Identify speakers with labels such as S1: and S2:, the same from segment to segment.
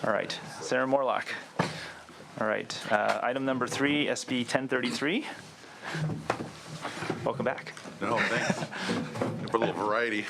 S1: All right, Sarah Morlock. All right, item number 3, SB 1033. Welcome back.
S2: No, thanks. For a little variety.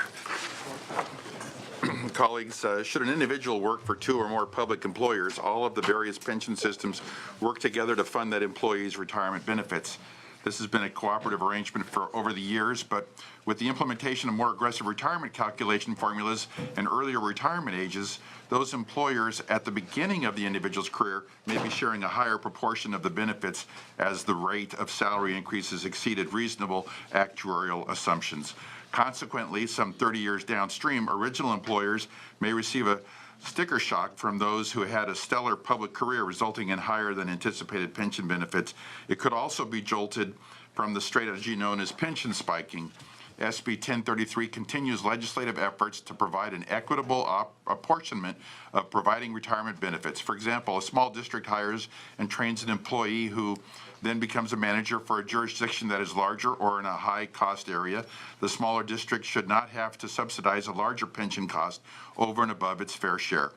S2: Colleagues, should an individual work for 2 or more public employers, all of the various pension systems work together to fund that employee's retirement benefits. This has been a cooperative arrangement for over the years, but with the implementation of more aggressive retirement calculation formulas and earlier retirement ages, those employers at the beginning of the individual's career may be sharing a higher proportion of the benefits as the rate of salary increases exceeded reasonable actuarial assumptions. Consequently, some 30 years downstream, original employers may receive a sticker shock from those who had a stellar public career, resulting in higher than anticipated pension benefits. It could also be jolted from the strategy known as pension spiking. SB 1033 continues legislative efforts to provide an equitable apportionment of providing retirement benefits. For example, a small district hires and trains an employee who then becomes a manager for a jurisdiction that is larger or in a high-cost area. The smaller district should not have to subsidize a larger pension cost over and above its fair share.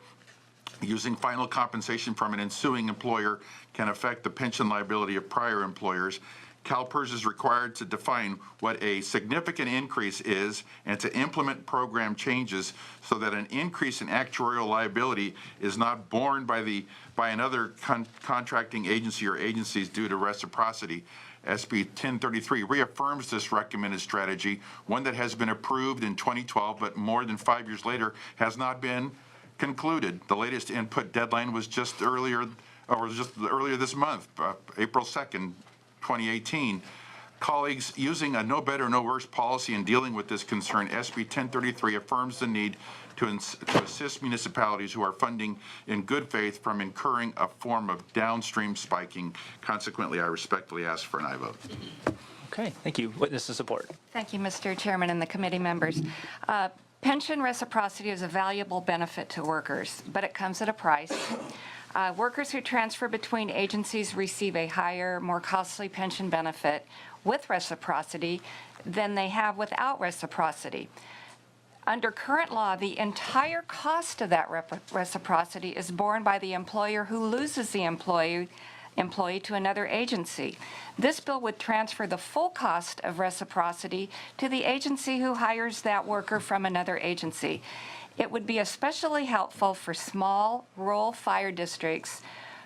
S2: Using final compensation from an ensuing employer can affect the pension liability of prior employers. CalPERS is required to define what a significant increase is and to implement program changes so that an increase in actuarial liability is not borne by another contracting agency or agencies due to reciprocity. SB 1033 reaffirms this recommended strategy, one that has been approved in 2012, but more than 5 years later has not been concluded. The latest input deadline was just earlier this month, April 2nd, 2018. Colleagues, using a no better, no worse policy in dealing with this concern, SB 1033 affirms the need to assist municipalities who are funding in good faith from incurring a form of downstream spiking. Consequently, I respectfully ask for an aye vote.
S1: Okay, thank you. Witness to support.
S3: Thank you, Mr. Chairman and the committee members. Pension reciprocity is a valuable benefit to workers, but it comes at a price. Workers who transfer between agencies receive a higher, more costly pension benefit with reciprocity than they have without reciprocity. Under current law, the entire cost of that reciprocity is borne by the employer who loses the employee to another agency. This bill would transfer the full cost of reciprocity to the agency who hires that worker from another agency. It would be especially helpful for small rural fire districts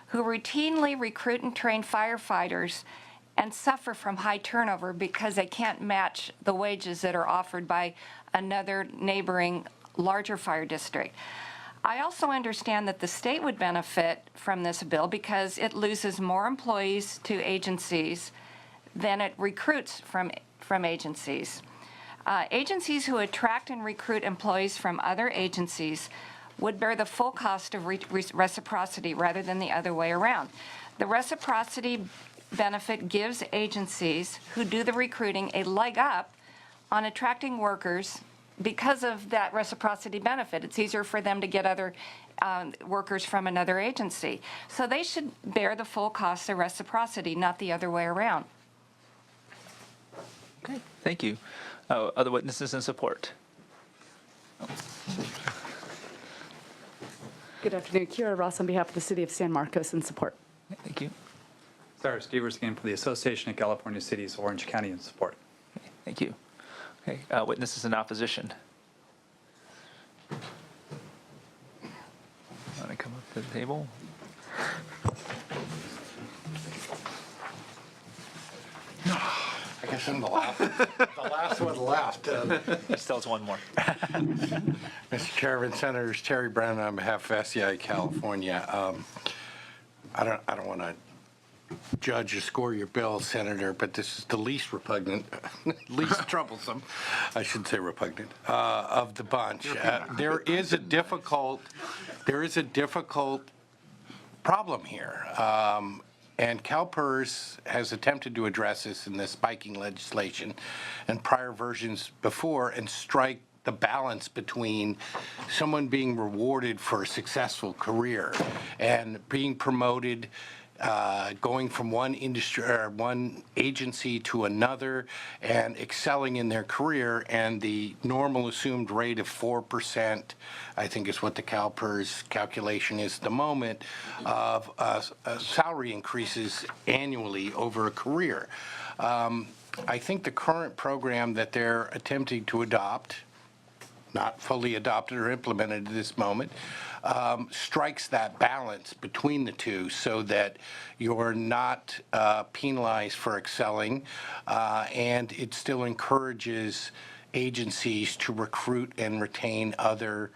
S3: who routinely recruit and train firefighters and suffer from high turnover because they can't match the wages that are offered by another neighboring larger fire district. I also understand that the state would benefit from this bill because it loses more employees to agencies than it recruits from agencies. Agencies who attract and recruit employees from other agencies would bear the full cost of reciprocity rather than the other way around. The reciprocity benefit gives agencies who do the recruiting a leg up on attracting workers because of that reciprocity benefit. It's easier for them to get other workers from another agency. So they should bear the full cost of reciprocity, not the other way around.
S1: Okay, thank you. Other witnesses in support?
S4: Good afternoon. Kira Ross on behalf of the City of San Marcos in support.
S1: Thank you.
S5: Cyrus Gevers again for the Association of California Cities, Orange County in support.
S1: Okay, thank you. Okay, witnesses in opposition? Want to come up to the table?
S6: I guess I'm the last one left.
S1: Still has one more.
S6: Mr. Chairman, Senators Terry Brown on behalf of SEI California. I don't want to judge or score your bill, Senator, but this is the least repugnant, least troublesome, I should say repugnant, of the bunch. There is a difficult problem here. And CalPERS has attempted to address this in the spiking legislation and prior versions before and strike the balance between someone being rewarded for a successful career and being promoted going from one industry or one agency to another and excelling in their career, and the normal assumed rate of 4%, I think is what the CalPERS calculation is at the moment, of salary increases annually over a career. I think the current program that they're attempting to adopt, not fully adopted or implemented at this moment, strikes that balance between the two so that you're not penalized for excelling, and it still encourages agencies to recruit and retain other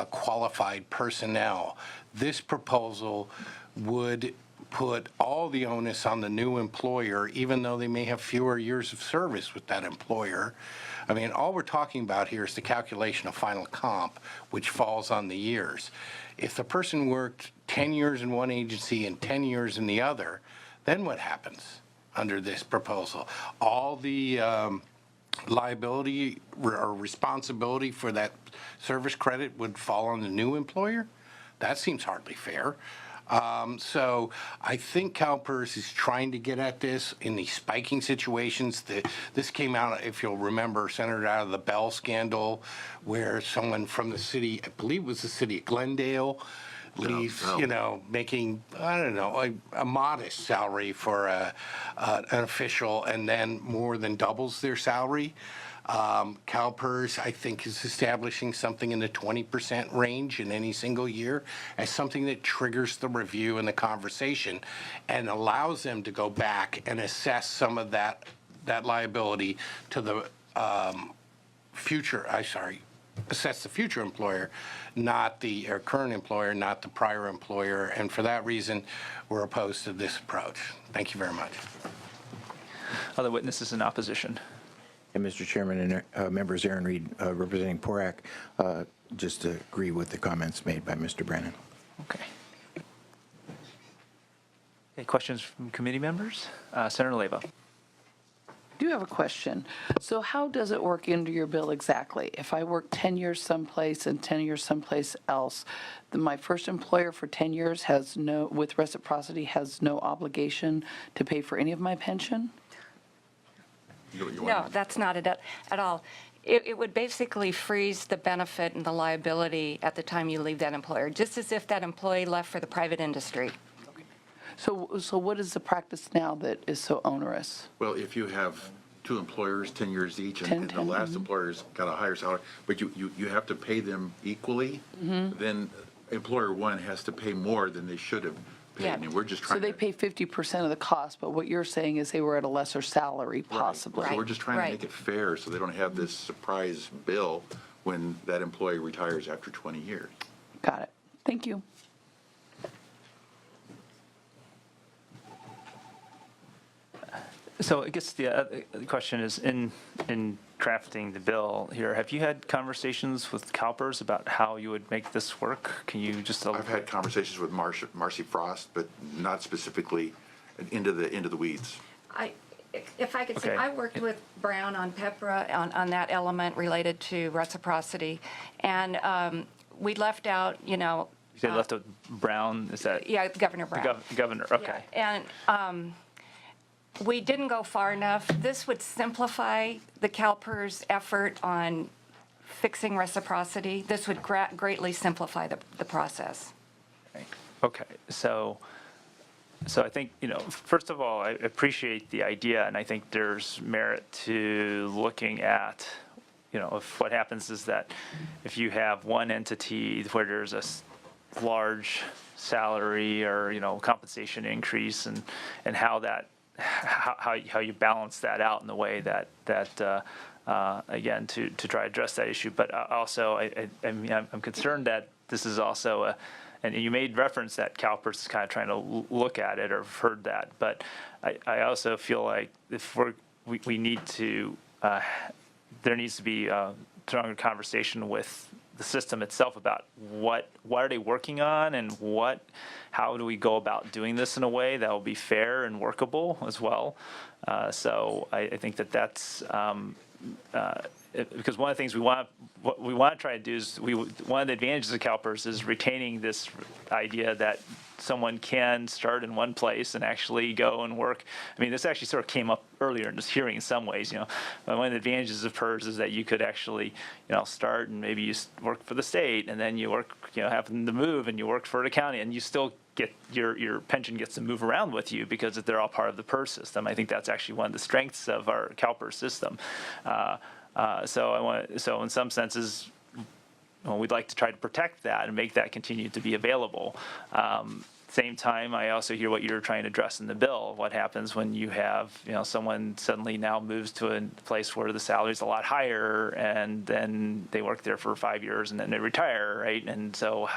S6: qualified personnel. This proposal would put all the onus on the new employer, even though they may have fewer years of service with that employer. I mean, all we're talking about here is the calculation of final comp, which falls on the years. If the person worked 10 years in one agency and 10 years in the other, then what happens under this proposal? All the liability or responsibility for that service credit would fall on the new employer? That seems hardly fair. So I think CalPERS is trying to get at this in these spiking situations. This came out, if you'll remember, centered out of the Bell scandal, where someone from the city, I believe it was the city of Glendale, leaves, making, I don't know, a modest salary for an official, and then more than doubles their salary. CalPERS, I think, is establishing something in the 20% range in any single year as something that triggers the review and the conversation and allows them to go back and assess some of that liability to the assess the future employer, not the current employer, not the prior employer. And for that reason, we're opposed to this approach. Thank you very much.
S1: Other witnesses in opposition?
S7: And Mr. Chairman and members, Aaron Reed, representing PORAC, just to agree with the comments made by Mr. Brannon.
S1: Okay. Any questions from committee members? Senator Leyva.
S8: I do have a question. So how does it work into your bill exactly? If I work 10 years someplace and 10 years someplace else, then my first employer for 10 years with reciprocity, has no obligation to pay for any of my pension?
S3: No, that's not it at all. It would basically freeze the benefit and the liability at the time you leave that employer, just as if that employee left for the private industry.
S8: So what is the practice now that is so onerous?
S2: Well, if you have two employers, 10 years each,
S8: 10,
S2: and the
S8: 10,
S2: last employer's got a higher salary, but you have to pay them equally, then employer one has to pay more than they should have paid.
S3: Yeah.
S2: And we're just
S8: So
S2: trying
S8: they
S2: to.
S8: pay 50% of the cost, but what you're saying is they were at a lesser salary,
S2: Right.
S8: possibly.
S2: So we're just trying to
S3: Right.
S2: make it fair so they don't have this surprise bill when that employee retires after 20 years.
S8: Got it. Thank you.
S1: So I guess the question is, in drafting the bill here, have you had conversations with CalPERS about how you would make this work? Can you just?
S2: I've had conversations with Marcy Frost, but not specifically into the weeds.
S3: If I could say,
S1: Okay.
S3: I worked with Brown on PEPRA on that element related to reciprocity, and we left out,
S1: You said left out Brown, is that?
S3: yeah, Governor
S1: The
S3: Brown.
S1: governor, okay.
S3: Yeah, and we didn't go far enough. This would simplify the CalPERS effort on fixing reciprocity. This would greatly simplify the process.
S1: Okay, so I think, first of all, I appreciate the idea, and I think there's merit to looking at, if what happens is that if you have one entity where there's a large salary or, compensation increase and how how you balance that out in the way that again, to try to address that issue. But also, I'm concerned that this is also and you made reference that CalPERS is kind of trying to look at it, or have heard that. But I also feel like if we need to, there needs to be a stronger conversation with the system itself about what are they working on, and how do we go about doing this in a way that will be fair and workable as well. So I think that's because one of the things what we want to try to do is one of the advantages of CalPERS is retaining this idea that someone can start in one place and actually go and work. I mean, this actually sort of came up earlier in this hearing in some ways, But one of the advantages of PERS is that you could actually, start and maybe you work for the state and then you work, happen to move and you work for the county and you still get your pension gets to move around with you because they're all part of the PERS system. I think that's actually one of the strengths of our CalPERS system. So in some senses, we'd like to try to protect that and make that continue to be available. Same time, I also hear what you're trying to address in the bill. What happens when you have, someone suddenly now moves to a place where the salary is a lot higher, and then they work there for 5 years and then they retire, right? And so,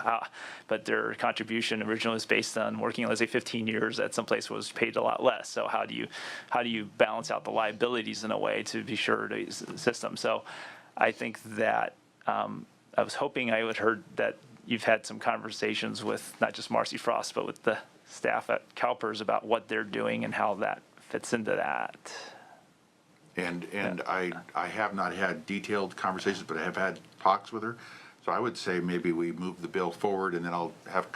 S1: but their contribution originally was based on working, let's say, 15 years at some place was paid a lot less. So how do you balance out the liabilities in a way to be sure to use the system? So, I think that I was hoping I would heard that you've had some conversations with not just Marcy Frost, but with the staff at CalPERS about what they're doing and how that fits into that.
S2: And I have not had detailed conversations, but I have had talks with her. So I would say maybe we move the bill forward, and then I'll have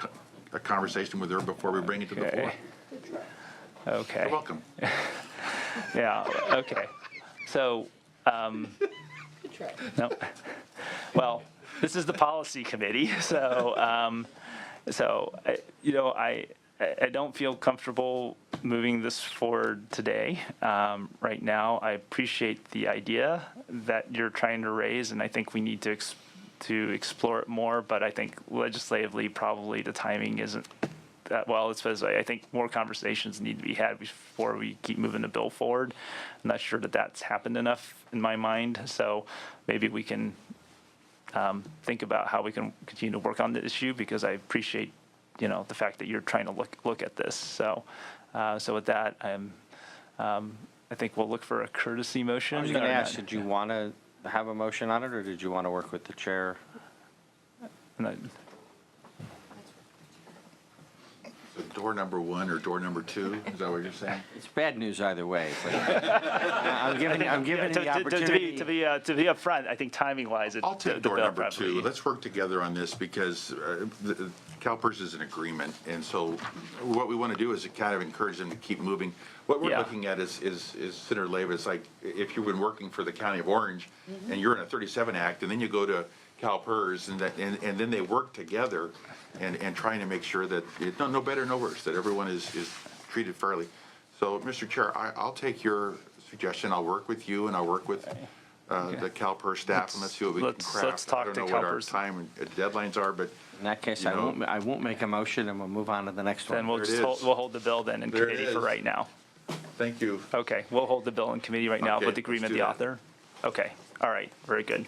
S2: a conversation with her before we bring it to the floor.
S1: Okay.
S2: You're welcome.
S1: Yeah, okay. So, no. Well, this is the policy committee, so I don't feel comfortable moving this forward today. Right now, I appreciate the idea that you're trying to raise, and I think we need to explore it more. But I think legislatively, probably the timing isn't that well. I think more conversations need to be had before we keep moving the bill forward. I'm not sure that that's happened enough in my mind, so maybe we can think about how we can continue to work on the issue, because I appreciate, the fact that you're trying to look at this. So with that, I think we'll look for a courtesy motion.
S9: I was going to ask, did you want to have a motion on it, or did you want to work with the chair?
S2: So door number 1 or door number 2, is that what you're saying?
S9: It's bad news either way, but I'm giving the opportunity.
S1: To be upfront, I think timing-wise,
S2: I'll take door number 2. Let's work together on this, because CalPERS is an agreement, and so what we want to do is to kind of encourage them to keep moving. What we're looking at is Senator Leyva, it's like if you've been working for the County of Orange and you're in a 37 Act, and then you go to CalPERS, and then they work together and trying to make sure that no better, no worse, that everyone is treated fairly. So, Mr. Chair, I'll take your suggestion. I'll work with you, and I'll work with the CalPERS staff, and let's see what we can craft.
S1: Let's talk
S2: I
S1: to
S2: don't know what our
S1: CalPERS.
S2: time and deadlines are, but
S9: In that case, I won't make a motion, and we'll move on to the next one.
S1: Then we'll hold the bill then in
S2: There it
S1: committee for
S2: is.
S1: right now.
S2: thank you.
S1: Okay, we'll hold the bill in committee right now
S2: Okay,
S1: with the agreement of
S2: let's
S1: the
S2: do
S1: author. Okay, all right, very good.